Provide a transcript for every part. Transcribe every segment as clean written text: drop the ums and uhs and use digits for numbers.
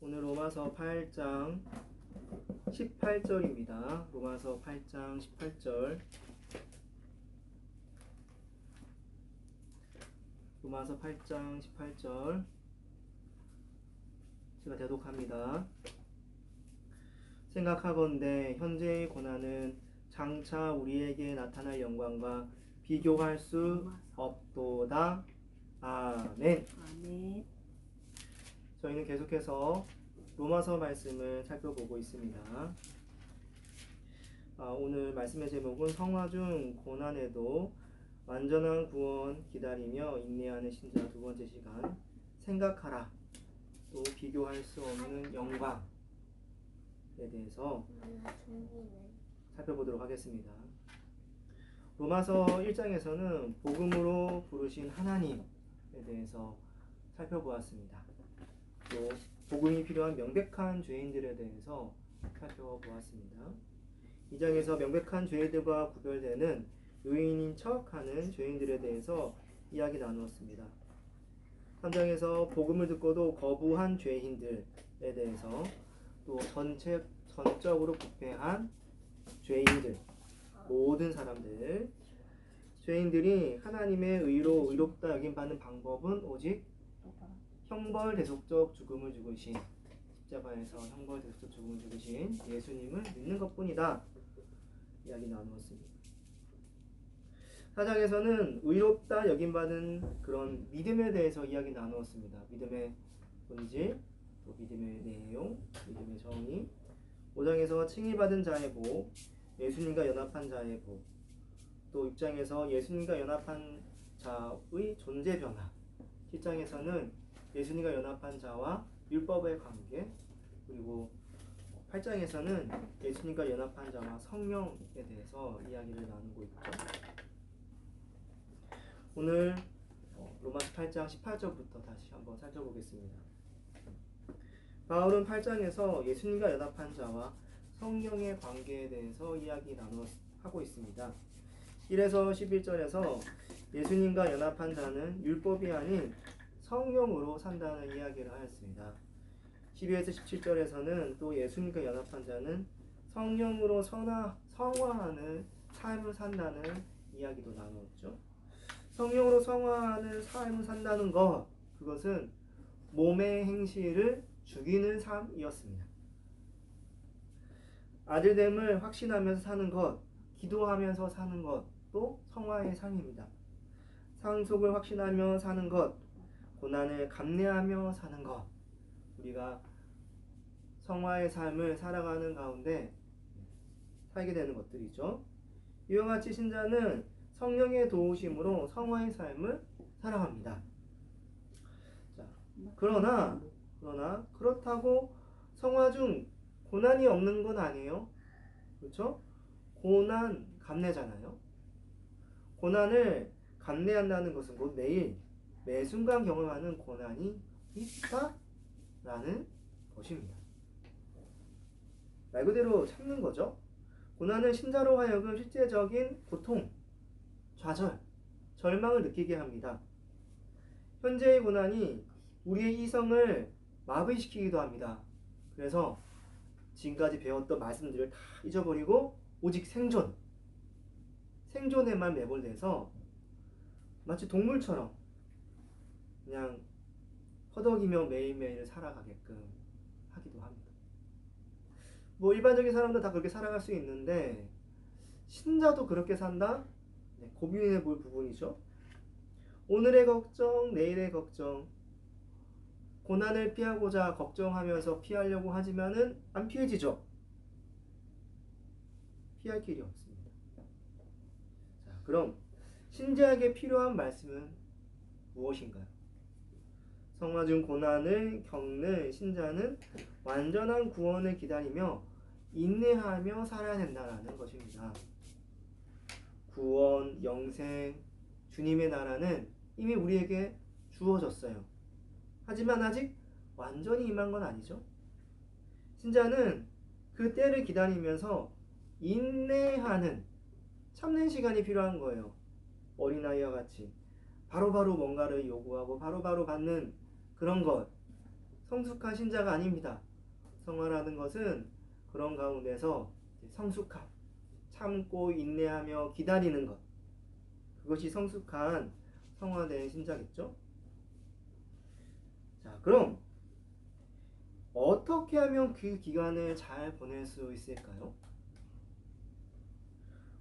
오늘 로마서 8장 18절입니다. 로마서 8장 18절. 로마서 8장 18절. 제가 대독합니다. 생각하건대 현재의 고난은 장차 우리에게 나타날 영광과 비교할 수 없도다. 아멘. 아멘. 저희는 계속해서 로마서 말씀을 살펴보고 있습니다. 오늘 말씀의 제목은 성화 중 고난에도 완전한 구원 기다리며 인내하는 신자 두 번째 시간, 생각하라, 또 비교할 수 없는 영광에 대해서 살펴보도록 하겠습니다. 로마서 1장에서는 복음으로 부르신 하나님에 대해서 살펴보았습니다. 또 복음이 필요한 명백한 죄인들에 대해서 살펴보았습니다. 2장에서 명백한 죄인들과 구별되는 의인인 척하는 죄인들에 대해서 이야기 나누었습니다. 3장에서 복음을 듣고도 거부한 죄인들에 대해서, 또 전적으로 부패한 죄인들, 모든 사람들, 죄인들이 하나님의 의로 의롭다 여김받는 방법은 오직 형벌 대속적 죽음을 죽으신, 십자가에서 형벌 대속적 죽음을 죽으신 예수님을 믿는 것뿐이다 이야기 나누었습니다. 4장에서는 의롭다 여김받은 그런 믿음에 대해서 이야기 나누었습니다. 믿음의 본질, 또 믿음의 내용, 믿음의 정의. 5장에서 칭의받은 자의 복, 예수님과 연합한 자의 복, 또 6장에서 예수님과 연합한 자의 존재 변화, 7장에서는 예수님과 연합한 자와 율법의 관계, 그리고 8장에서는 예수님과 연합한 자와 성령에 대해서 이야기를 나누고 있죠. 오늘 로마서 8장 18절부터 다시 한번 살펴보겠습니다. 바울은 8장에서 예수님과 연합한 자와 성령의 관계에 대해서 이야기 하고 있습니다. 1에서 11절에서 예수님과 연합한 자는 율법이 아닌 성령으로 산다는 이야기를 하였습니다. 12에서 17절에서는 또 예수님과 연합한 자는 성령으로 성화하는 삶을 산다는 이야기도 나누었죠. 성령으로 성화하는 삶을 산다는 것, 그것은 몸의 행실을 죽이는 삶이었습니다. 아들됨을 확신하면서 사는 것, 기도하면서 사는 것도 성화의 삶입니다. 상속을 확신하며 사는 것, 고난을 감내하며 사는 것, 우리가 성화의 삶을 살아가는 가운데 살게 되는 것들이죠. 이와 같이 신자는 성령의 도우심으로 성화의 삶을 살아갑니다. 자, 그러나 그렇다고 성화 중 고난이 없는 건 아니에요. 그렇죠? 고난 감내잖아요. 고난을 감내한다는 것은 곧 매 순간 경험하는 고난이 있다라는 것입니다. 말 그대로 참는 거죠. 고난은 신자로 하여금 실제적인 고통, 좌절, 절망을 느끼게 합니다. 현재의 고난이 우리의 이성을 마비시키기도 합니다. 그래서 지금까지 배웠던 말씀들을 다 잊어버리고 오직 생존에만 매몰돼서 마치 동물처럼 그냥 허덕이며 매일매일 살아가게끔 하기도 합니다. 일반적인 사람도 다 그렇게 살아갈 수 있는데 신자도 그렇게 산다? 네, 고민해 볼 부분이죠. 오늘의 걱정, 내일의 걱정, 고난을 피하고자 걱정하면서 피하려고 하지만은 안 피해지죠. 피할 길이 없습니다. 자, 그럼 신자에게 필요한 말씀은 무엇인가요? 성화 중 고난을 겪는 신자는 완전한 구원을 기다리며 인내하며 살아야 된다는 것입니다. 구원, 영생, 주님의 나라는 이미 우리에게 주어졌어요. 하지만 아직 완전히 임한 건 아니죠. 신자는 그 때를 기다리면서 인내하는, 참는 시간이 필요한 거예요. 어린아이와 같이 바로바로 뭔가를 요구하고 바로바로 받는 그런 것, 성숙한 신자가 아닙니다. 성화라는 것은 그런 가운데서 성숙함, 참고 인내하며 기다리는 것, 그것이 성숙한 성화된 신자겠죠. 자, 그럼 어떻게 하면 그 기간을 잘 보낼 수 있을까요?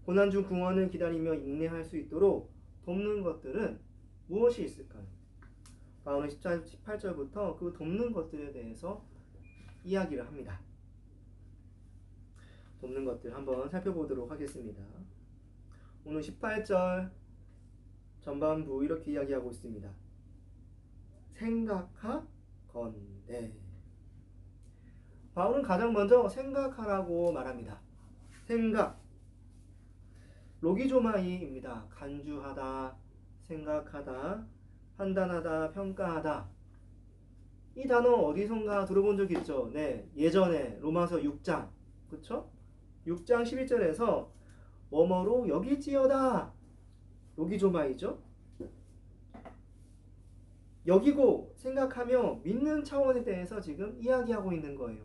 고난 중 구원을 기다리며 인내할 수 있도록 돕는 것들은 무엇이 있을까요? 바울은 18절부터 그 돕는 것들에 대해서 이야기를 합니다. 돕는 것들 한번 살펴보도록 하겠습니다. 오늘 18절 전반부 이렇게 이야기하고 있습니다. 생각하건대. 바울은 가장 먼저 생각하라고 말합니다. 생각. 로기조마이입니다. 간주하다, 생각하다, 판단하다, 평가하다. 이 단어 어디선가 들어본 적 있죠? 네, 예전에 로마서 6장, 그쵸? 6장 11절에서 뭐뭐로 여길지어다. 로기조마이죠? 여기고 생각하며 믿는 차원에 대해서 지금 이야기하고 있는 거예요.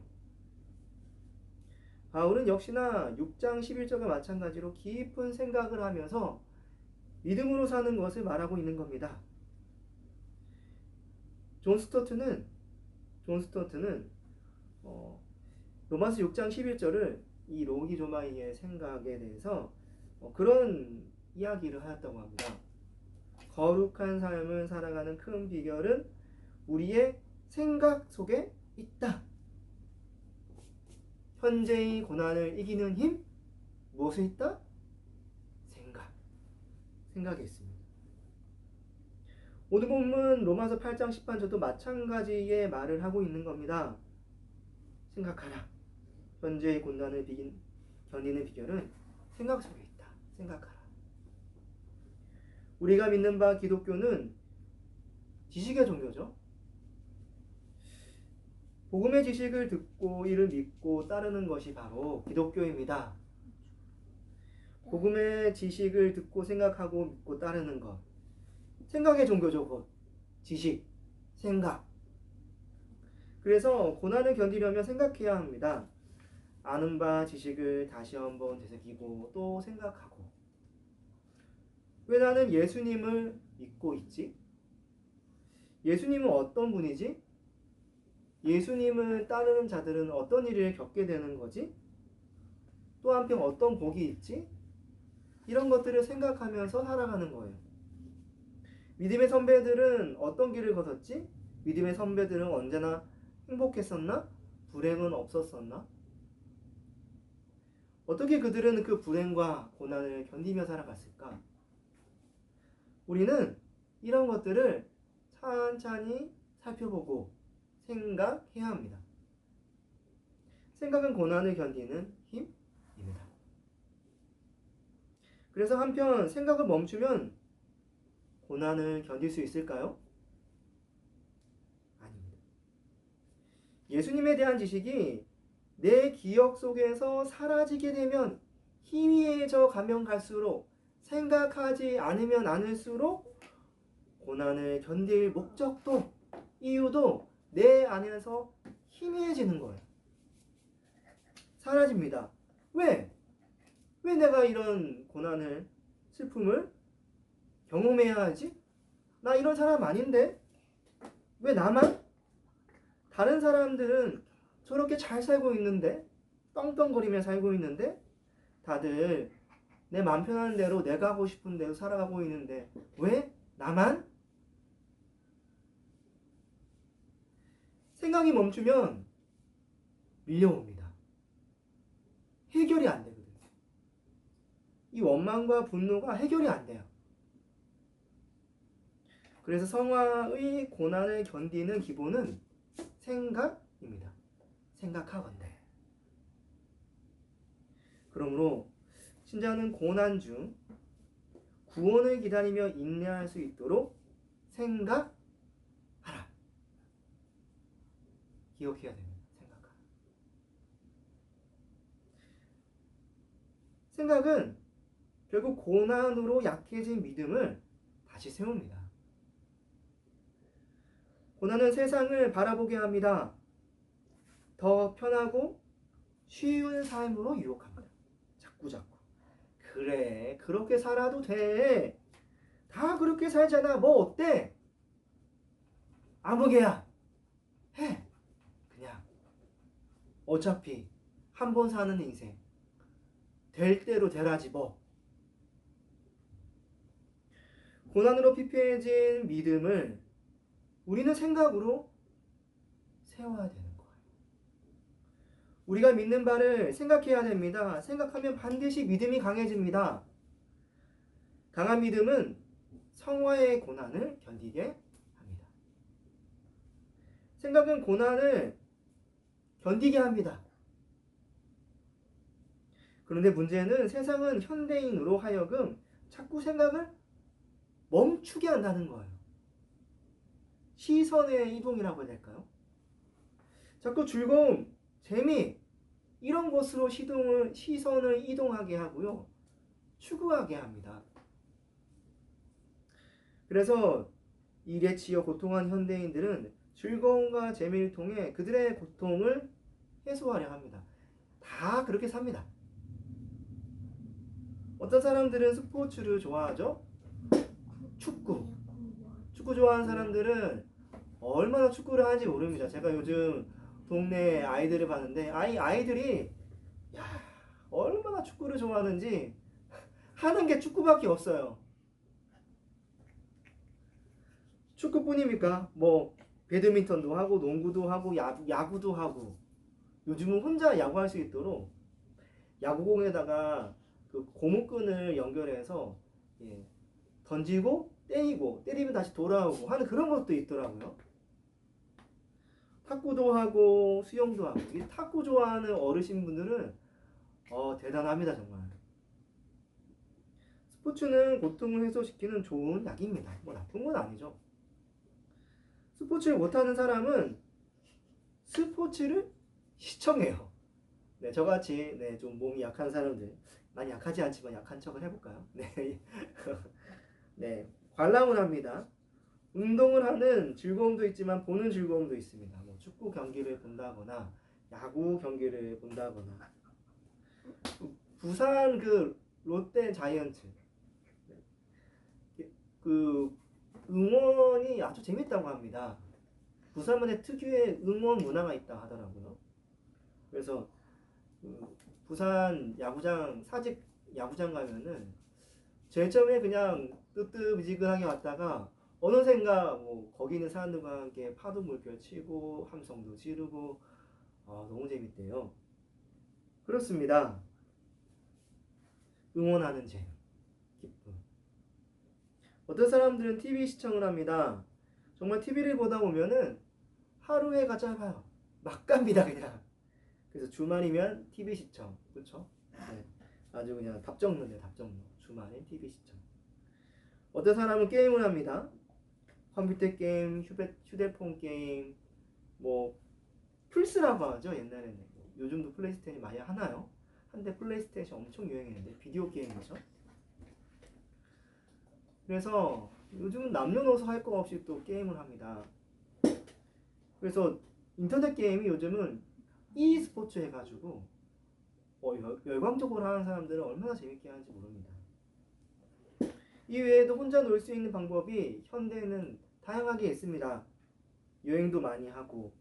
바울은 역시나 6장 11절과 마찬가지로 깊은 생각을 하면서 믿음으로 사는 것을 말하고 있는 겁니다. 존 스토트는 로마서 6장 11절을 이 로기조마이의 생각에 대해서 그런 이야기를 하였다고 합니다. 거룩한 삶을 살아가는 큰 비결은 우리의 생각 속에 있다. 현재의 고난을 이기는 힘? 무엇에 있다? 생각에 있습니다. 오늘 본문 로마서 8장 10반절도 마찬가지의 말을 하고 있는 겁니다. 생각하라. 현재의 고난을 견디는 비결은 생각 속에 있다. 생각하라. 우리가 믿는 바 기독교는 지식의 종교죠. 복음의 지식을 듣고 이를 믿고 따르는 것이 바로 기독교입니다. 복음의 지식을 듣고 생각하고 믿고 따르는 것. 생각의 종교죠. 곧 지식, 생각. 그래서 고난을 견디려면 생각해야 합니다. 아는 바 지식을 다시 한번 되새기고 또 생각하고. 왜 나는 예수님을 믿고 있지? 예수님은 어떤 분이지? 예수님을 따르는 자들은 어떤 일을 겪게 되는 거지? 또 한편 어떤 복이 있지? 이런 것들을 생각하면서 살아가는 거예요. 믿음의 선배들은 어떤 길을 걸었지? 믿음의 선배들은 언제나 행복했었나? 불행은 없었었나? 어떻게 그들은 그 불행과 고난을 견디며 살아갔을까? 우리는 이런 것들을 찬찬히 살펴보고 생각해야 합니다. 생각은 고난을 견디는 힘입니다. 그래서 한편 생각을 멈추면 고난을 견딜 수 있을까요? 아닙니다. 예수님에 대한 지식이 내 기억 속에서 사라지게 되면 희미해져 가면 갈수록 생각하지 않으면 않을수록 고난을 견딜 목적도 이유도 내 안에서 희미해지는 거예요. 사라집니다. 왜? 왜 내가 이런 고난을, 슬픔을 경험해야 하지? 나 이런 사람 아닌데? 왜 나만? 다른 사람들은 저렇게 잘 살고 있는데? 떵떵거리며 살고 있는데? 다들 내 맘 편한 대로 내가 하고 싶은 대로 살아가고 있는데 왜 나만? 생각이 멈추면 밀려옵니다. 해결이 안 되거든요. 이 원망과 분노가 해결이 안 돼요. 그래서 성화의 고난을 견디는 기본은 생각입니다. 생각하건대. 그러므로 신자는 고난 중 구원을 기다리며 인내할 수 있도록 생각하라. 기억해야 됩니다. 생각하라. 생각은 결국 고난으로 약해진 믿음을 다시 세웁니다. 고난은 세상을 바라보게 합니다. 더 편하고 쉬운 삶으로 유혹합니다. 자꾸자꾸. 그래, 그렇게 살아도 돼. 다 그렇게 살잖아. 뭐 어때? 아무개야. 해. 그냥. 어차피 한 번 사는 인생. 될 대로 되라지 뭐. 고난으로 피폐해진 믿음을 우리는 생각으로 세워야 되는 거예요. 우리가 믿는 바를 생각해야 됩니다. 생각하면 반드시 믿음이 강해집니다. 강한 믿음은 성화의 고난을 견디게 합니다. 생각은 고난을 견디게 합니다. 그런데 문제는 세상은 현대인으로 하여금 자꾸 생각을 멈추게 한다는 거예요. 시선의 이동이라고 해야 될까요? 자꾸 즐거움, 재미 이런 것으로 시선을 이동하게 하고요. 추구하게 합니다. 그래서 일에 치여 고통한 현대인들은 즐거움과 재미를 통해 그들의 고통을 해소하려 합니다. 다 그렇게 삽니다. 어떤 사람들은 스포츠를 좋아하죠? 축구 좋아하는 사람들은 얼마나 축구를 하는지 모릅니다. 제가 요즘 동네 아이들을 봤는데 아이들이 야, 얼마나 축구를 좋아하는지 하는 게 축구밖에 없어요. 축구뿐입니까? 뭐 배드민턴도 하고 농구도 하고 야구도 하고 요즘은 혼자 야구할 수 있도록 야구공에다가 그 고무끈을 연결해서 던지고 때리면 다시 돌아오고 하는 그런 것도 있더라고요. 탁구도 하고 수영도 하고. 이 탁구 좋아하는 어르신분들은 대단합니다 정말. 스포츠는 고통을 해소시키는 좋은 약입니다. 뭐 나쁜 건 아니죠. 스포츠를 못하는 사람은 스포츠를 시청해요. 네, 저같이 좀 몸이 약한 사람들, 많이 약하지 않지만 약한 척을 해볼까요? 네, 네, 관람을 합니다. 운동을 하는 즐거움도 있지만 보는 즐거움도 있습니다. 뭐 축구 경기를 본다거나 야구 경기를 본다거나. 부산 그 롯데 자이언츠 그 응원이 아주 재밌다고 합니다. 부산만의 특유의 응원 문화가 있다 하더라고요. 그래서 부산 야구장 사직 야구장 가면은 제일 처음에 그냥 뜨뜻미지근하게 왔다가 어느샌가 뭐 거기 있는 사람들과 함께 파도 물결 치고 함성도 지르고 너무 재밌대요. 그렇습니다. 응원하는 재미, 기쁨. 어떤 사람들은 TV 시청을 합니다. 정말 TV를 보다 보면은 하루해가 짧아요. 막 갑니다 그냥. 그래서 주말이면 TV 시청, 그렇죠? 네. 아주 그냥 답정너네 답정너. 주말엔 TV 시청. 어떤 사람은 게임을 합니다. 컴퓨터 게임, 휴대폰 게임, 뭐 플스라고 하죠 옛날에는. 요즘도 플레이스테이션이 많이 하나요? 한때 플레이스테이션 엄청 유행했는데 비디오 게임이죠. 그래서 요즘은 남녀노소 할 거 없이 또 게임을 합니다. 그래서 인터넷 게임이 요즘은 e스포츠 해가지고 열광적으로 하는 사람들은 얼마나 재밌게 하는지 모릅니다. 이 외에도 혼자 놀 수 있는 방법이 현대에는 다양하게 있습니다. 여행도 많이 하고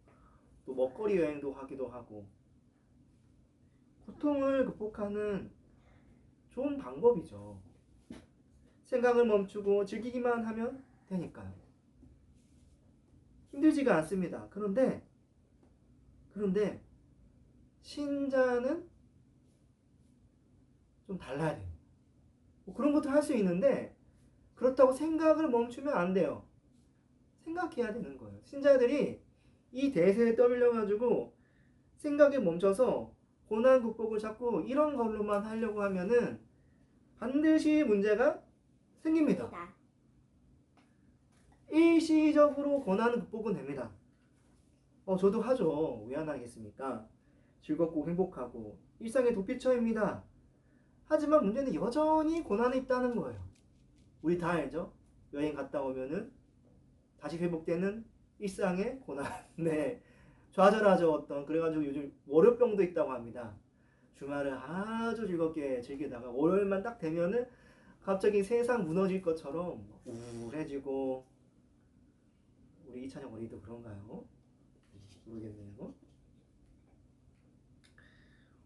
또 먹거리 여행도 하기도 하고 고통을 극복하는 좋은 방법이죠. 생각을 멈추고 즐기기만 하면 되니까요. 힘들지가 않습니다. 그런데 신자는 좀 달라야 돼요. 뭐 그런 것도 할 수 있는데 그렇다고 생각을 멈추면 안 돼요. 생각해야 되는 거예요. 신자들이 이 대세에 떠밀려가지고 생각에 멈춰서 고난 극복을 자꾸 이런 걸로만 하려고 하면은 반드시 문제가 생깁니다. 일시적으로 고난 극복은 됩니다. 저도 하죠. 왜 안 하겠습니까? 즐겁고 행복하고 일상의 도피처입니다. 하지만 문제는 여전히 고난이 있다는 거예요. 우리 다 알죠? 여행 갔다 오면은 다시 회복되는 일상의 고난에 좌절하죠. 어떤 그래가지고 요즘 월요병도 있다고 합니다. 주말을 아주 즐겁게 즐기다가 월요일만 딱 되면은 갑자기 세상 무너질 것처럼 우울해지고. 우리 이찬영 어린이도 그런가요? 모르겠네요.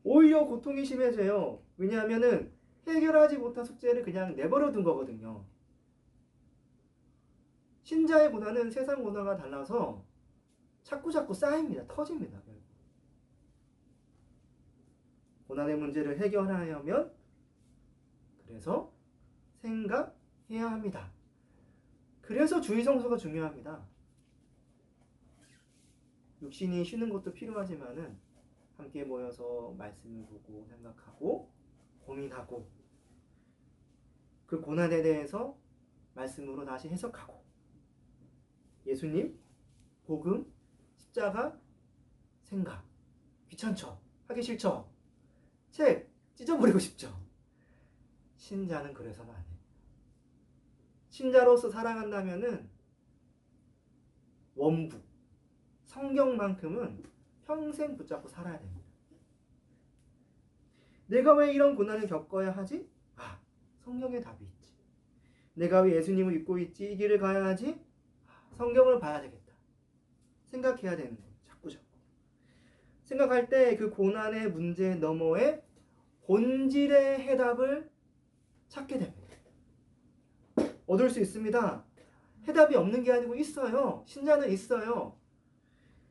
오히려 고통이 심해져요. 왜냐하면은 해결하지 못한 숙제를 그냥 내버려 둔 거거든요. 신자의 고난은 세상 고난과 달라서 자꾸자꾸 쌓입니다. 터집니다. 고난의 문제를 해결하려면 그래서 생각해야 합니다. 그래서 주의성수가 중요합니다. 육신이 쉬는 것도 필요하지만은 함께 모여서 말씀을 보고 생각하고 고민하고 그 고난에 대해서 말씀으로 다시 해석하고 예수님, 복음, 십자가, 생각 귀찮죠? 하기 싫죠? 책 찢어버리고 싶죠? 신자는 그래서는 안 해요. 신자로서 살아간다면은 원부, 성경만큼은 평생 붙잡고 살아야 됩니다. 내가 왜 이런 고난을 겪어야 하지? 아, 성경에 답이 있지. 내가 왜 예수님을 믿고 있지? 이 길을 가야 하지? 아, 성경을 봐야 되겠다. 생각해야 되는 거예요. 자꾸. 생각할 때 그 고난의 문제 너머에 본질의 해답을 찾게 됩니다. 얻을 수 있습니다. 해답이 없는 게 아니고 있어요. 신자는 있어요.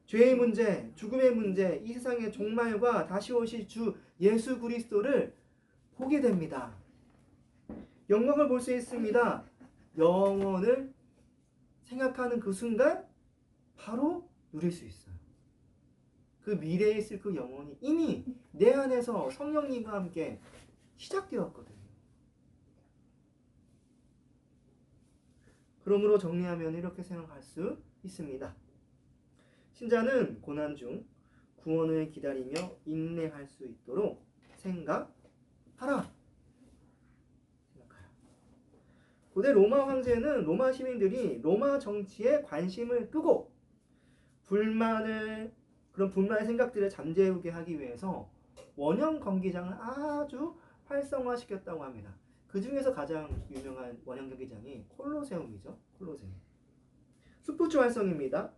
죄의 문제, 죽음의 문제, 이 세상의 종말과 다시 오실 주 예수 그리스도를 보게 됩니다. 영광을 볼 수 있습니다. 영원을 생각하는 그 순간 바로 누릴 수 있어요. 그 미래에 있을 그 영혼이 이미 내 안에서 성령님과 함께 시작되었거든요. 그러므로 정리하면 이렇게 생각할 수 있습니다. 신자는 고난 중 구원을 기다리며 인내할 수 있도록 생각하라. 고대 로마 황제는 로마 시민들이 로마 정치에 관심을 끄고 그런 불만의 생각들을 잠재우게 하기 위해서 원형 경기장을 아주 활성화시켰다고 합니다. 그 중에서 가장 유명한 원형 경기장이 콜로세움이죠. 콜로세움. 스포츠 활성입니다.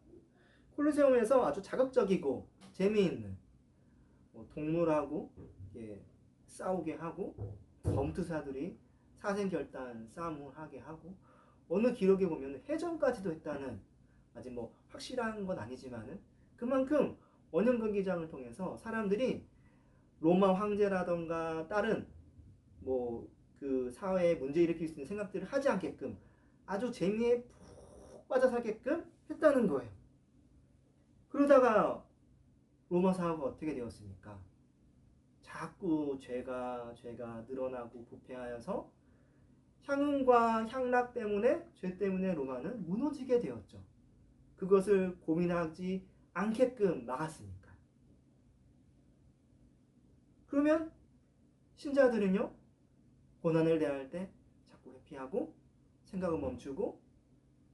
콜로세움에서 아주 자극적이고 재미있는 동물하고 싸우게 하고 검투사들이 사생결단 싸움을 하게 하고 어느 기록에 보면 해전까지도 했다는 아직 확실한 건 아니지만은 그만큼 원형 경기장을 통해서 사람들이 로마 황제라던가 다른 그 사회에 문제 일으킬 수 있는 생각들을 하지 않게끔 아주 재미에 푹 빠져 살게끔 했다는 거예요. 그러다가 로마 사회가 어떻게 되었습니까? 자꾸 죄가 늘어나고 부패하여서 향응과 향락 때문에 죄 때문에 로마는 무너지게 되었죠. 그것을 고민하지 않게끔 막았으니까. 그러면 신자들은요, 고난을 대할 때 자꾸 회피하고 생각을 멈추고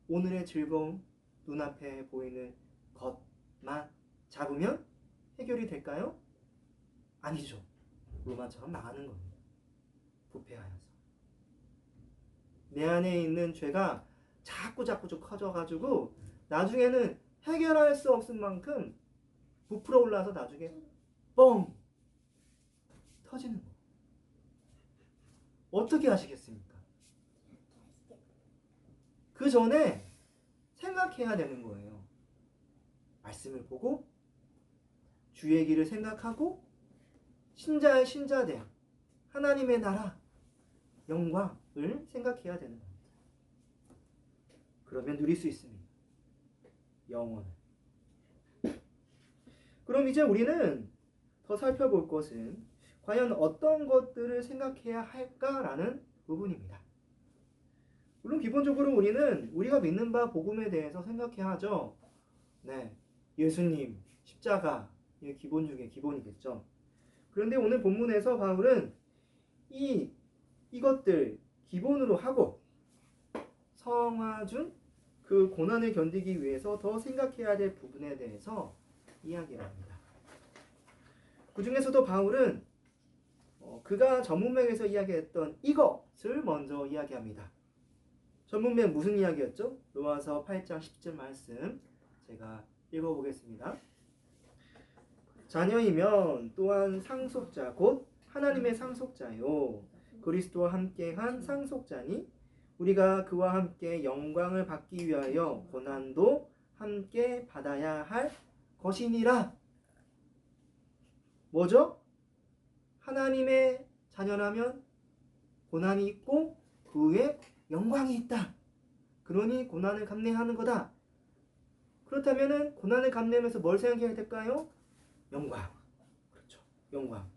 오늘의 즐거움, 눈앞에 보이는 것만 잡으면 해결이 될까요? 아니죠. 로마처럼 망하는 겁니다. 부패하여서. 내 안에 있는 죄가 자꾸 커져가지고 나중에는 해결할 수 없을 만큼 부풀어 올라서 나중에 뻥 터지는 거예요. 어떻게 하시겠습니까? 그 전에 생각해야 되는 거예요. 말씀을 보고 주의 길을 생각하고 신자의 신자됨, 하나님의 나라, 영광을 생각해야 되는 겁니다. 그러면 누릴 수 있습니다. 영원을. 그럼 이제 우리는 더 살펴볼 것은 과연 어떤 것들을 생각해야 할까라는 부분입니다. 물론 기본적으로 우리는 우리가 믿는 바 복음에 대해서 생각해야 하죠. 네, 예수님, 십자가, 이게 기본 중에 기본이겠죠. 그런데 오늘 본문에서 바울은 이것들 기본으로 하고 성화 중 그 고난을 견디기 위해서 더 생각해야 될 부분에 대해서 이야기를 합니다. 그 중에서도 바울은 그가 전문맥에서 이야기했던 이것을 먼저 이야기합니다. 전문맥 무슨 이야기였죠? 로마서 8장 10절 말씀 제가 읽어보겠습니다. 자녀이면 또한 상속자 곧 하나님의 상속자요 그리스도와 함께한 상속자니 우리가 그와 함께 영광을 받기 위하여 고난도 함께 받아야 할 것이니라. 뭐죠? 하나님의 자녀라면 고난이 있고 그 후에 영광이 있다. 그러니 고난을 감내하는 거다. 그렇다면 고난을 감내하면서 뭘 생각해야 될까요? 영광. 그렇죠. 영광.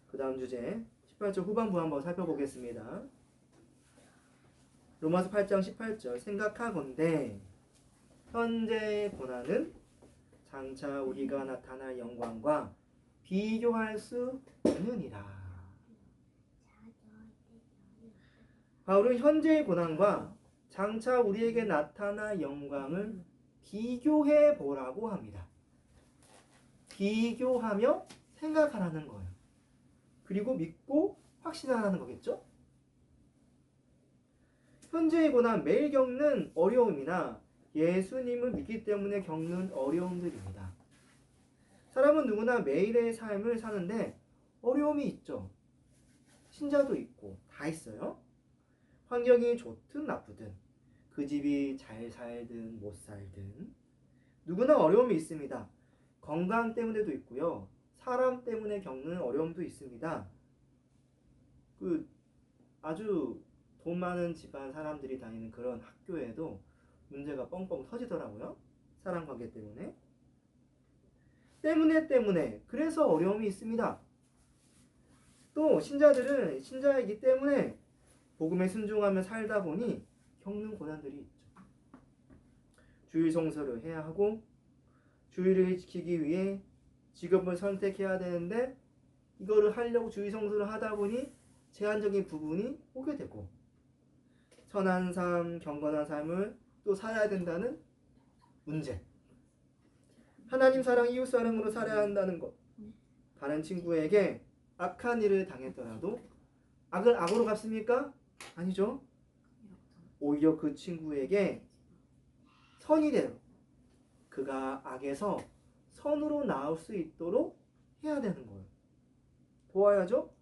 그 다음 주제 18절 후반부 한번 살펴보겠습니다. 로마서 8장 18절 생각하건대 현재의 고난은 장차 우리가 나타날 영광과 비교할 수 없느니라. 바울은 현재의 고난과 장차 우리에게 나타날 영광을 비교해 보라고 합니다. 비교하며 생각하라는 거예요. 그리고 믿고 확신하라는 거겠죠? 현재의 고난, 매일 겪는 어려움이나 예수님을 믿기 때문에 겪는 어려움들입니다. 사람은 누구나 매일의 삶을 사는데 어려움이 있죠. 신자도 있고 다 있어요. 환경이 좋든 나쁘든 그 집이 잘 살든 못 살든 누구나 어려움이 있습니다. 건강 때문에도 있고요. 사람 때문에 겪는 어려움도 있습니다. 아주 돈 많은 집안 사람들이 다니는 그런 학교에도 문제가 뻥뻥 터지더라고요. 사람 관계 때문에. 그래서 어려움이 있습니다. 또 신자들은 신자이기 때문에 복음에 순종하며 살다 보니 겪는 고난들이 있죠. 주일 성서를 해야 하고 주일을 지키기 위해 직업을 선택해야 되는데 이거를 하려고 주일 성서를 하다 보니 제한적인 부분이 오게 되고 선한 삶, 경건한 삶을 또 살아야 된다는 문제. 하나님 사랑, 이웃 사랑으로 살아야 한다는 것. 다른 친구에게 악한 일을 당했더라도 악을 악으로 갚습니까? 아니죠. 오히려 그 친구에게 선이 되도록 그가 악에서 선으로 나올 수 있도록 해야 되는 거예요. 도와야죠.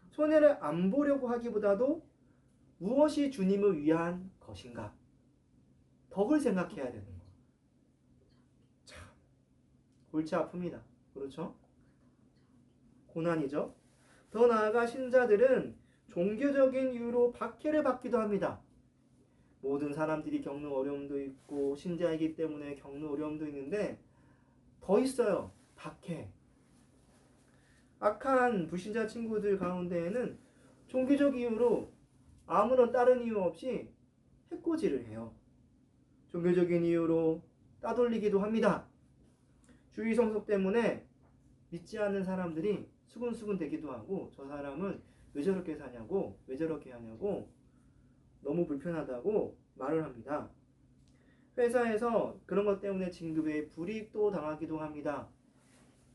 손해를 안 보려고 하기보다도 무엇이 주님을 위한 것인가? 덕을 생각해야 되는 거예요. 참 골치 아픕니다. 그렇죠? 고난이죠. 더 나아가 신자들은 종교적인 이유로 박해를 받기도 합니다. 모든 사람들이 겪는 어려움도 있고 신자이기 때문에 겪는 어려움도 있는데 더 있어요. 박해. 악한 불신자 친구들 가운데에는 종교적 이유로 아무런 다른 이유 없이 해코지를 해요. 종교적인 이유로 따돌리기도 합니다. 주의 성속 때문에 믿지 않는 사람들이 수근수근 되기도 하고 저 사람은 왜 저렇게 사냐고 왜 저렇게 하냐고 너무 불편하다고 말을 합니다. 회사에서 그런 것 때문에 진급에 불이익도 당하기도 합니다.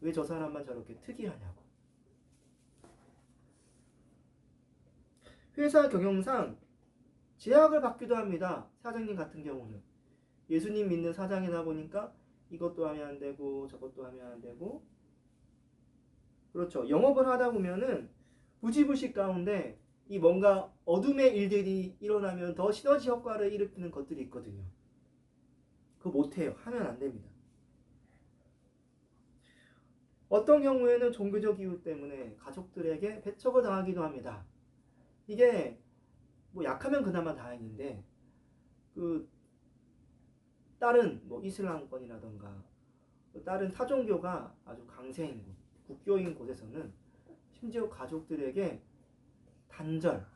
왜 저 사람만 저렇게 특이하냐고. 회사 경영상 제약을 받기도 합니다. 사장님 같은 경우는 예수님 믿는 사장이다 보니까 이것도 하면 안 되고 저것도 하면 안 되고 그렇죠. 영업을 하다 보면은 부지불식 가운데 이 뭔가 어둠의 일들이 일어나면 더 시너지 효과를 일으키는 것들이 있거든요. 그거 못해요. 하면 안 됩니다. 어떤 경우에는 종교적 이유 때문에 가족들에게 배척을 당하기도 합니다. 이게 뭐 약하면 그나마 다행인데 다른 뭐 이슬람권이라던가 다른 타종교가 아주 강세인 곳, 국교인 곳에서는 심지어 가족들에게 단절을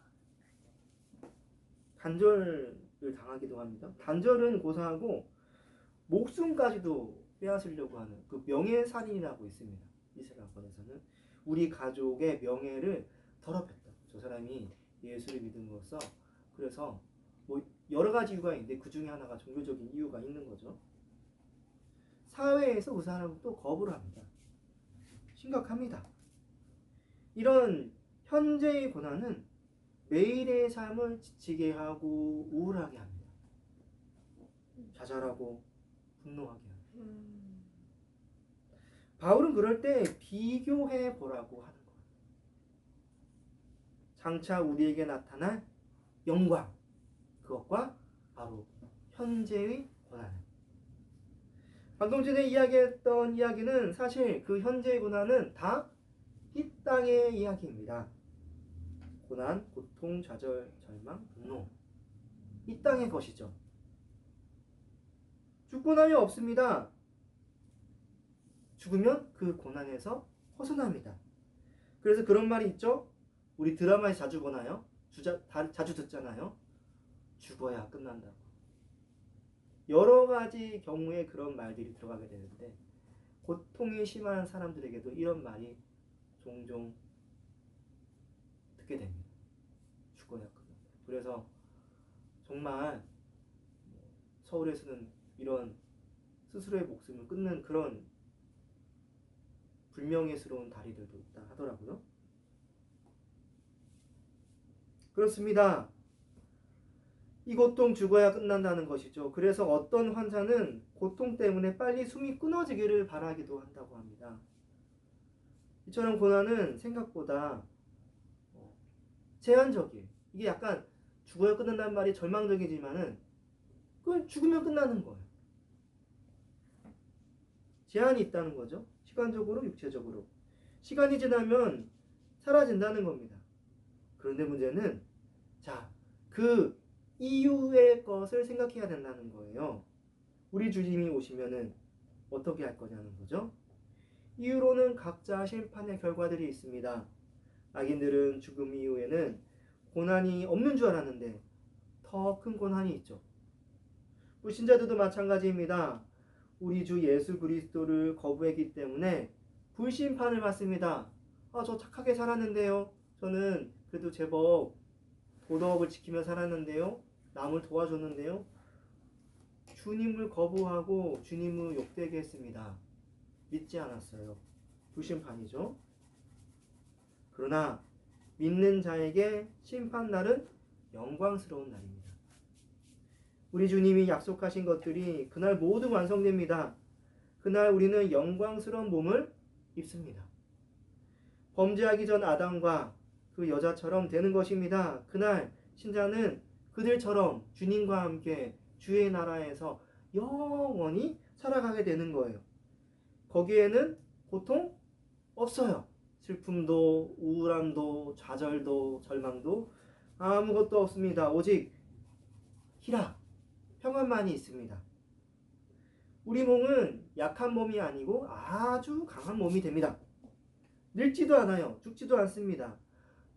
당하기도 합니다. 단절은 고사하고 목숨까지도 빼앗으려고 하는 그 명예살인이라고 있습니다. 이슬람권에서는 우리 가족의 명예를 더럽혔다. 저 사람이 예수를 믿음으로써 그래서 뭐 여러 가지 이유가 있는데 그 중에 하나가 종교적인 이유가 있는 거죠. 사회에서 그 사람은 또 거부를 합니다. 심각합니다. 이런 현재의 고난은 매일의 삶을 지치게 하고 우울하게 합니다. 좌절하고 분노하게 합니다. 바울은 그럴 때 비교해 보라고 하는 거예요. 장차 우리에게 나타날 영광, 그것과 바로 현재의 고난. 방금 전에 이야기했던 이야기는 사실 그 현재의 고난은 다 이 땅의 이야기입니다. 고난, 고통, 좌절, 절망, 분노. 이 땅의 것이죠. 죽고 나면 없습니다. 죽으면 그 고난에서 벗어납니다. 그래서 그런 말이 있죠. 우리 드라마에 자주 보나요? 자주 듣잖아요. 죽어야 끝난다고. 여러 가지 경우에 그런 말들이 들어가게 되는데 고통이 심한 사람들에게도 이런 말이 종종 듣게 됩니다. 죽어야 끝난다. 그래서 정말 서울에서는 이런 스스로의 목숨을 끊는 그런 불명예스러운 다리들도 있다 하더라고요. 그렇습니다. 이 고통 죽어야 끝난다는 것이죠. 그래서 어떤 환자는 고통 때문에 빨리 숨이 끊어지기를 바라기도 한다고 합니다. 이처럼 고난은 생각보다 제한적이에요. 이게 약간 죽어야 끝난다는 말이 절망적이지만은 그건 죽으면 끝나는 거예요. 제한이 있다는 거죠. 시간적으로, 육체적으로. 시간이 지나면 사라진다는 겁니다. 그런데 문제는 그 이후의 것을 생각해야 된다는 거예요. 우리 주님이 오시면은 어떻게 할 거냐는 거죠. 이후로는 각자 심판의 결과들이 있습니다. 악인들은 죽음 이후에는 고난이 없는 줄 알았는데 더 큰 고난이 있죠. 불신자들도 마찬가지입니다. 우리 주 예수 그리스도를 거부했기 때문에 불심판을 받습니다. 저 착하게 살았는데요. 저는 그래도 제법 도덕을 지키며 살았는데요. 남을 도와줬는데요. 주님을 거부하고 주님을 욕되게 했습니다. 믿지 않았어요. 불심판이죠. 그러나 믿는 자에게 심판날은 영광스러운 날입니다. 우리 주님이 약속하신 것들이 그날 모두 완성됩니다. 그날 우리는 영광스러운 몸을 입습니다. 범죄하기 전 아담과 그 여자처럼 되는 것입니다. 그날 신자는 그들처럼 주님과 함께 주의 나라에서 영원히 살아가게 되는 거예요. 거기에는 고통 없어요. 슬픔도 우울함도 좌절도 절망도 아무것도 없습니다. 오직 희락, 평안만이 있습니다. 우리 몸은 약한 몸이 아니고 아주 강한 몸이 됩니다. 늙지도 않아요. 죽지도 않습니다.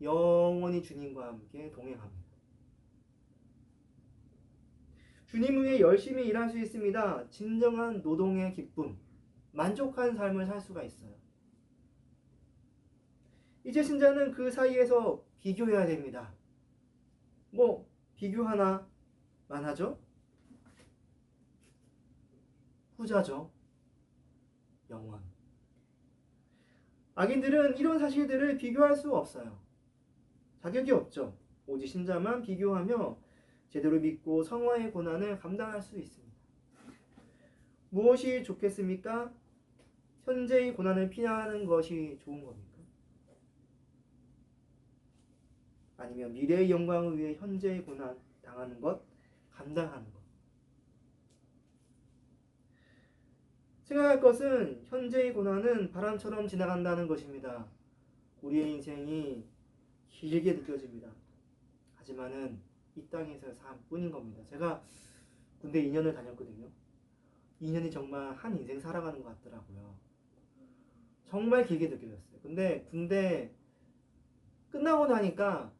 영원히 주님과 함께 동행합니다. 주님 위해 열심히 일할 수 있습니다. 진정한 노동의 기쁨, 만족한 삶을 살 수가 있어요. 이제 신자는 그 사이에서 비교해야 됩니다. 비교하나 만하죠? 후자죠. 영원. 악인들은 이런 사실들을 비교할 수 없어요. 자격이 없죠. 오직 신자만 비교하며 제대로 믿고 성화의 고난을 감당할 수 있습니다. 무엇이 좋겠습니까? 현재의 고난을 피하는 것이 좋은 겁니까? 아니면 미래의 영광을 위해 현재의 고난 당하는 것, 감당하는 것? 생각할 것은 현재의 고난은 바람처럼 지나간다는 것입니다. 우리의 인생이 길게 느껴집니다. 하지만은 이 땅에서의 삶뿐인 겁니다. 제가 군대 2년을 다녔거든요. 2년이 정말 한 인생 살아가는 것 같더라고요. 정말 길게 느껴졌어요. 근데 군대 끝나고 나니까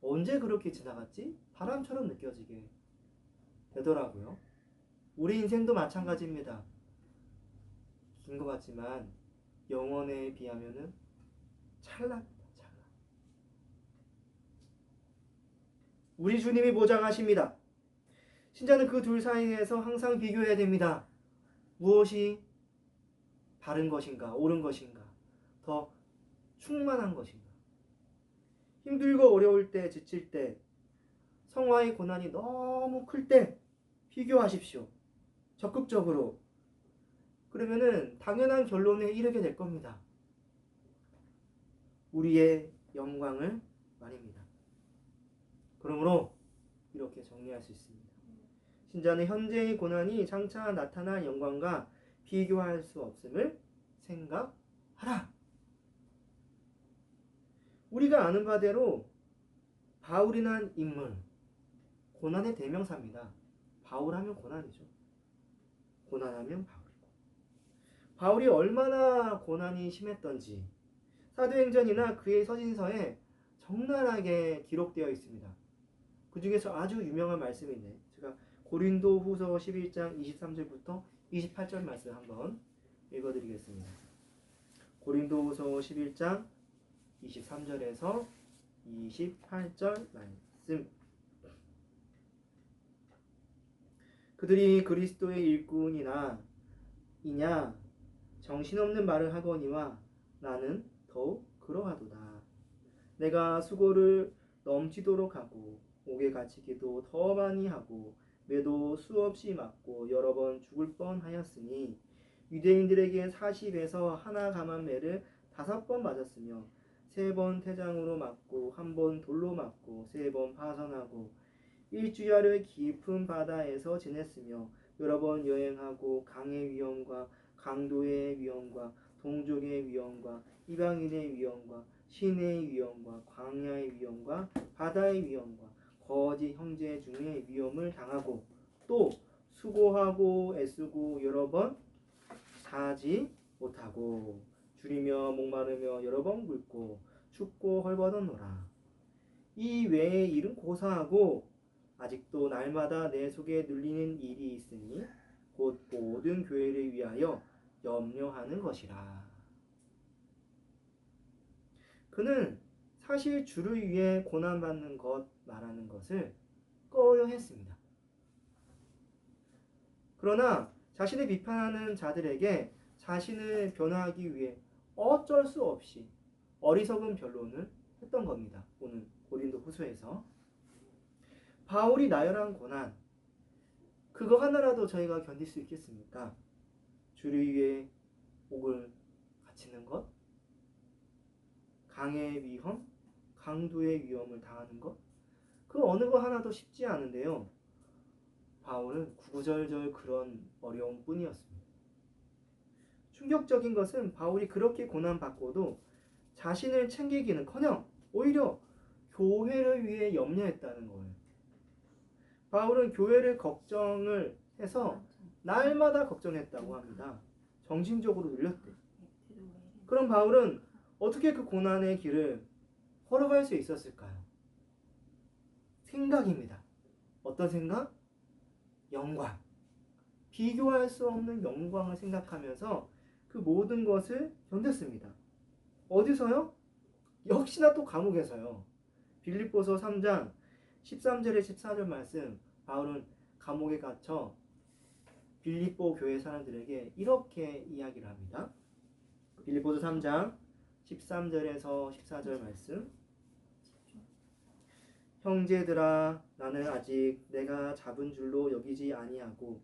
언제 그렇게 지나갔지? 바람처럼 느껴지게 되더라고요. 우리 인생도 마찬가지입니다. 긴 것 같지만 영원에 비하면은 찰나입니다. 찰나. 우리 주님이 보장하십니다. 신자는 그 둘 사이에서 항상 비교해야 됩니다. 무엇이 바른 것인가, 옳은 것인가, 더 충만한 것인가. 힘들고 어려울 때, 지칠 때, 성화의 고난이 너무 클 때 비교하십시오. 적극적으로. 그러면은 당연한 결론에 이르게 될 겁니다. 우리의 영광을 말입니다. 그러므로 이렇게 정리할 수 있습니다. 신자는 현재의 고난이 장차 나타날 영광과 비교할 수 없음을 생각하라. 우리가 아는 바대로 바울이란 인물, 고난의 대명사입니다. 바울하면 고난이죠. 고난하면 바울이고. 바울이 얼마나 고난이 심했던지 사도행전이나 그의 서신서에 적나라하게 기록되어 있습니다. 그 중에서 아주 유명한 말씀인데 제가 고린도 후서 11장 23절부터 28절 말씀 한번 읽어드리겠습니다. 고린도 후서 11장 23절에서 28절 말씀. 그들이 그리스도의 일꾼이나 이냐 정신없는 말을 하거니와 나는 더욱 그러하도다. 내가 수고를 넘치도록 하고 옥에 갇히기도 더 많이 하고 매도 수없이 맞고 여러 번 죽을 뻔하였으니 유대인들에게 40에서 하나 감한 매를 5번 맞았으며 3번 태장으로 맞고 1번 돌로 맞고 3번 파선하고 일주야를 깊은 바다에서 지냈으며 여러 번 여행하고 강의 위험과 강도의 위험과 동족의 위험과 이방인의 위험과 신의 위험과 광야의 위험과 바다의 위험과 거짓 형제 중에 위험을 당하고 또 수고하고 애쓰고 여러 번 사지 못하고 줄이며 목마르며 여러 번 굶고 춥고 헐벗었노라. 이 외의 일은 고사하고 아직도 날마다 내 속에 눌리는 일이 있으니 곧 모든 교회를 위하여 염려하는 것이라. 그는 사실 주를 위해 고난받는 것 말하는 것을 꺼려했습니다. 그러나 자신을 비판하는 자들에게 자신을 변화하기 위해 어쩔 수 없이 어리석은 변론을 했던 겁니다. 오늘 고린도 후서에서 바울이 나열한 고난, 그거 하나라도 저희가 견딜 수 있겠습니까? 주를 위해 옥을 갇히는 것, 강의 위험, 강도의 위험을 당하는 것, 그 어느 거 하나도 쉽지 않은데요. 바울은 구구절절 그런 어려움 뿐이었습니다. 충격적인 것은 바울이 그렇게 고난받고도 자신을 챙기기는커녕 오히려 교회를 위해 염려했다는 거예요. 바울은 교회를 걱정을 해서 날마다 걱정했다고 합니다. 정신적으로 눌렸대. 그럼 바울은 어떻게 그 고난의 길을 걸어갈 수 있었을까요? 생각입니다. 어떤 생각? 영광. 비교할 수 없는 영광을 생각하면서 그 모든 것을 견뎠습니다. 어디서요? 역시나 또 감옥에서요. 빌립보서 3장 13절에 14절 말씀, 바울은 감옥에 갇혀 빌립보 교회 사람들에게 이렇게 이야기를 합니다. 빌립보서 3장 13절에서 14절 말씀. 형제들아, 나는 아직 내가 잡은 줄로 여기지 아니하고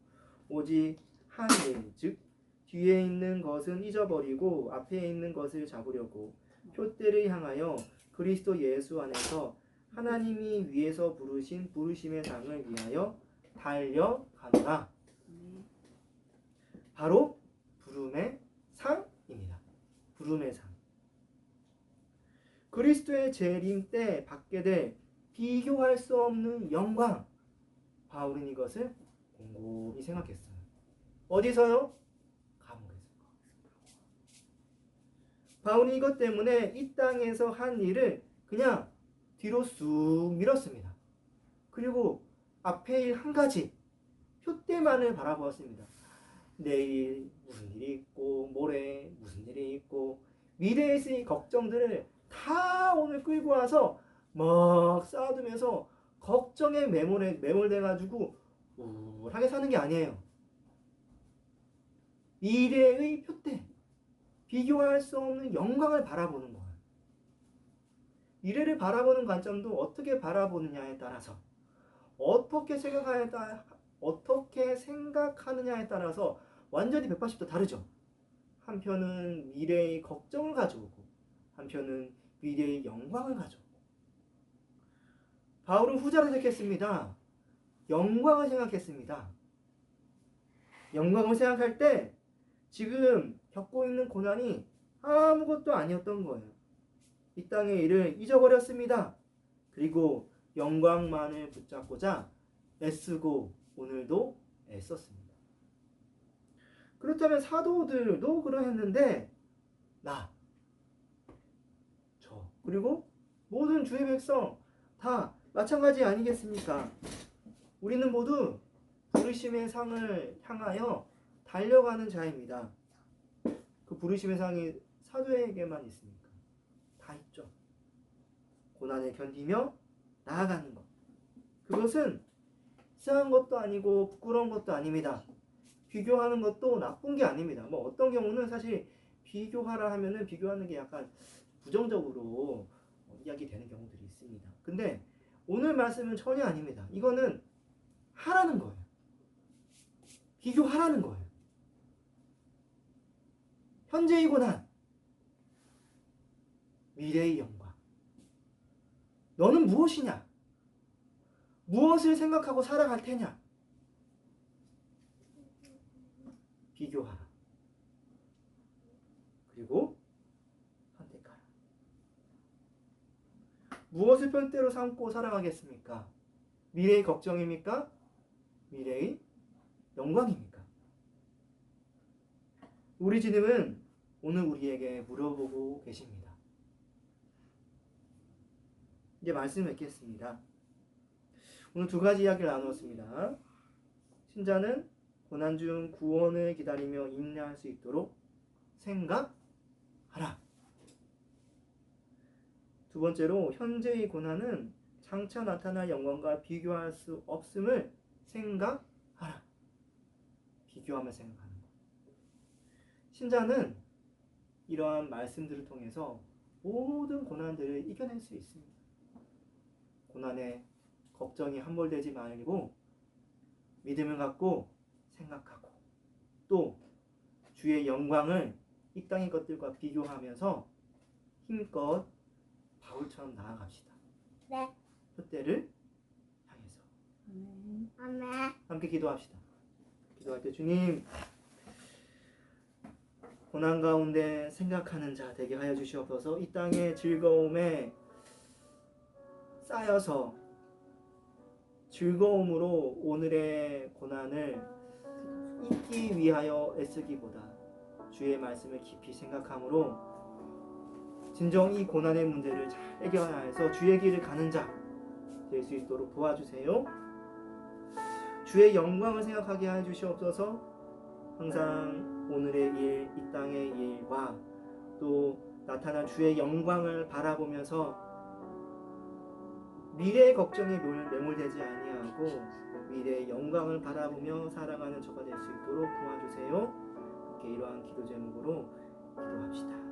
오직 한 일, 즉 뒤에 있는 것은 잊어버리고 앞에 있는 것을 잡으려고 표대를 향하여 그리스도 예수 안에서 하나님이 위에서 부르신 부르심의 상을 위하여 달려가노라. 바로 부름의 상입니다. 부름의 상. 그리스도의 재림 때 받게 될 비교할 수 없는 영광. 바울은 이것을 곰곰이 생각했어요. 어디서요? 감옥에서. 바울이 이것 때문에 이 땅에서 한 일을 그냥 뒤로 쑥 밀었습니다. 그리고 앞에 일 한 가지, 표대만을 바라보았습니다. 내일 무슨 일이 있고 모레 무슨 일이 있고 미래에 있을 걱정들을 다 오늘 끌고 와서 막 쌓아두면서 걱정에 매몰돼가지고 우울하게 사는 게 아니에요. 미래의 표대, 비교할 수 없는 영광을 바라보는 거예요. 미래를 바라보는 관점도 어떻게 바라보느냐에 따라서, 어떻게 생각하느냐에 따라서 완전히 180도 다르죠. 한편은 미래의 걱정을 가져오고 한편은 미래의 영광을 가져오고. 바울은 후자를 택했습니다. 영광을 생각했습니다. 영광을 생각할 때 지금 겪고 있는 고난이 아무것도 아니었던 거예요. 이 땅의 일을 잊어버렸습니다. 그리고 영광만을 붙잡고자 애쓰고 오늘도 애썼습니다. 그렇다면 사도들도 그러했는데 그리고 모든 주의 백성 다 마찬가지 아니겠습니까? 우리는 모두 부르심의 상을 향하여 달려가는 자입니다. 그 부르심의 상이 사도에게만 있습니까? 다 있죠. 고난을 견디며 나아가는 것. 그것은 이상한 것도 아니고 부끄러운 것도 아닙니다. 비교하는 것도 나쁜 게 아닙니다. 뭐 어떤 경우는 사실 비교하라 하면은 비교하는 게 약간 부정적으로 이야기되는 경우들이 있습니다. 근데 오늘 말씀은 전혀 아닙니다. 이거는 하라는 거예요. 비교하라는 거예요. 현재의 고난, 미래의 영광. 너는 무엇이냐? 무엇을 생각하고 살아갈 테냐? 비교하라. 그리고 선택하라. 무엇을 편대로 삼고 살아가겠습니까? 미래의 걱정입니까? 미래의 영광입니까? 우리 주님은 오늘 우리에게 물어보고 계십니다. 이제 말씀을 맺겠습니다. 오늘 두 가지 이야기를 나누었습니다. 신자는 고난 중 구원을 기다리며 인내할 수 있도록 생각하라. 두 번째로 현재의 고난은 장차 나타날 영광과 비교할 수 없음을 생각하라. 비교하며 생각하는 것. 신자는 이러한 말씀들을 통해서 모든 고난들을 이겨낼 수 있습니다. 고난에 걱정이 함몰되지 말고 믿음을 갖고 생각하고 또 주의 영광을 이 땅의 것들과 비교하면서 힘껏 바울처럼 나아갑시다. 네. 표대를 향해서. 아멘. 함께 기도합시다. 기도할 때 주님, 고난 가운데 생각하는 자 되게 하여 주시옵소서. 이 땅의 즐거움에 쌓여서 즐거움으로 오늘의 고난을 잊기 위하여 애쓰기보다 주의 말씀을 깊이 생각함으로 진정 이 고난의 문제를 잘 해결하여서 주의 길을 가는 자 될 수 있도록 도와주세요. 주의 영광을 생각하게 해 주시옵소서. 항상 오늘의 일, 이 땅의 일과 또 나타난 주의 영광을 바라보면서 미래의 걱정에 매몰되지 아니하고 미래의 영광을 바라보며 살아가는 저가 될 수 있도록 도와주세요. 함께 이러한 기도 제목으로 기도합시다.